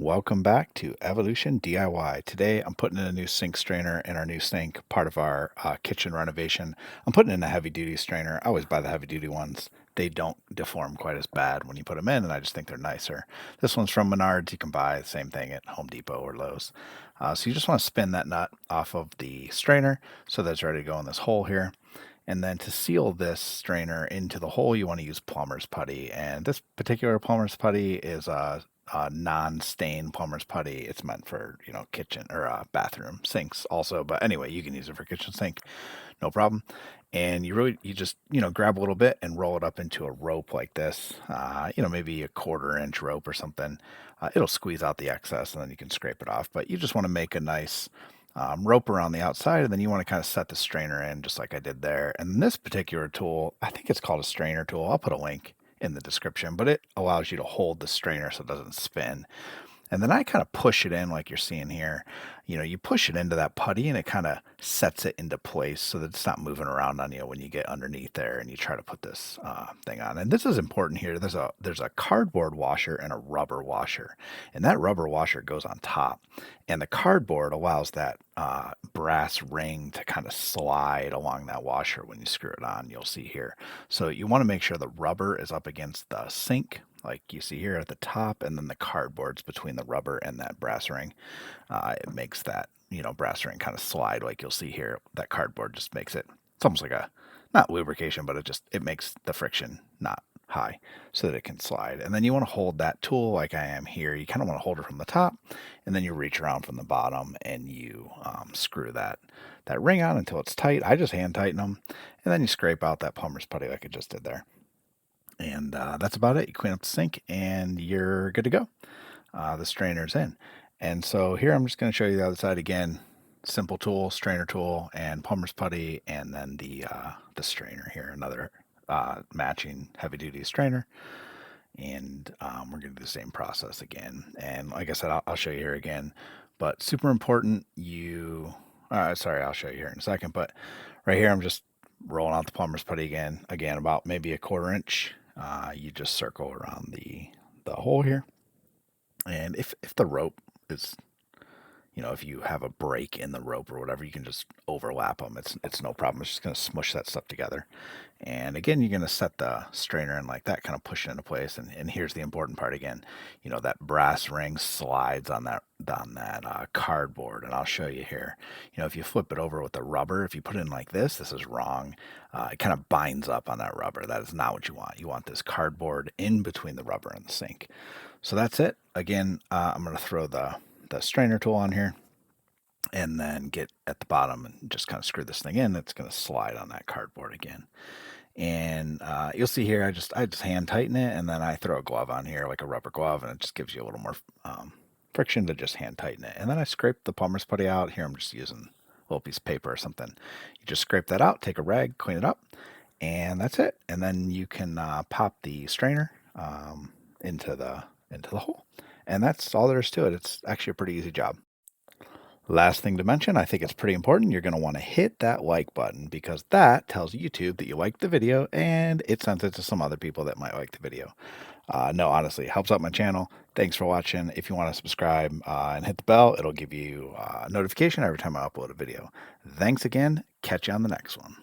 Welcome back to Evolution DIY. Today I'm putting in a new sink strainer in our new sink, part of our kitchen renovation. I'm putting in a heavy duty strainer. I always buy the heavy duty ones. They don't deform quite as bad when you put them in, and I just think they're nicer. This one's from Menards. You can buy the same thing at Home Depot or Lowe's. So you just want to spin that nut off of the strainer so that's ready to go in this hole here. And then to seal this strainer into the hole, you want to use plumber's putty. And this particular plumber's putty is a non-stain plumber's putty. It's meant for, kitchen or bathroom sinks also. But anyway, you can use it for kitchen sink, no problem. And you just, grab a little bit and roll it up into a rope like this, maybe a 1/4 inch rope or something. It'll squeeze out the excess and then you can scrape it off. But you just want to make a nice rope around the outside, and then you want to kind of set the strainer in just like I did there. And this particular tool, I think it's called a strainer tool. I'll put a link in the description, but it allows you to hold the strainer so it doesn't spin. And then I kind of push it in like you're seeing here. You push it into that putty and it kind of sets it into place so that it's not moving around on you when you get underneath there and you try to put this thing on. And this is important here. There's a cardboard washer and a rubber washer, and that rubber washer goes on top, and the cardboard allows that brass ring to kind of slide along that washer when you screw it on. You'll see here. So you want to make sure the rubber is up against the sink like you see here at the top, and then the cardboard's between the rubber and that brass ring. It makes that, brass ring kind of slide like you'll see here. That cardboard just makes it, it's almost like not lubrication, but it makes the friction not high so that it can slide. And then you want to hold that tool like I am here. You kind of want to hold it from the top, and then you reach around from the bottom and you screw that ring on until it's tight. I just hand tighten them, and then you scrape out that plumber's putty like I just did there. And that's about it. You clean up the sink and you're good to go. The strainer's in. And so here I'm just going to show you the other side again. Simple tool, strainer tool, and plumber's putty, and then the strainer here, another matching heavy duty strainer. And we're going to do the same process again. And like I said, I'll show you here again. But super important, sorry, I'll show you here in a second. But right here, I'm just rolling out the plumber's putty again. Again, about maybe a 1/4 inch. You just circle around the hole here. And if the rope is, if you have a break in the rope or whatever, you can just overlap them. It's no problem. It's just going to smush that stuff together. And again, you're going to set the strainer in like that, kind of push it into place. And here's the important part again. That brass ring slides on that cardboard, and I'll show you here. If you flip it over with the rubber, if you put it in like this is wrong. It kind of binds up on that rubber. That is not what you want. You want this cardboard in between the rubber and the sink. So that's it. Again, I'm going to throw the strainer tool on here and then get at the bottom and just kind of screw this thing in. It's going to slide on that cardboard again. And you'll see here, I just hand tighten it, and then I throw a glove on here, like a rubber glove, and it just gives you a little more friction to just hand tighten it. And then I scrape the plumber's putty out. Here I'm just using a little piece of paper or something. You just scrape that out, take a rag, clean it up, and that's it. And then you can pop the strainer into the hole. And that's all there is to it. It's actually a pretty easy job. Last thing to mention, I think it's pretty important. You're going to want to hit that like button because that tells YouTube that you liked the video and it sends it to some other people that might like the video. No, honestly, it helps out my channel. Thanks for watching. If you want to subscribe and hit the bell, it'll give you a notification every time I upload a video. Thanks again. Catch you on the next one.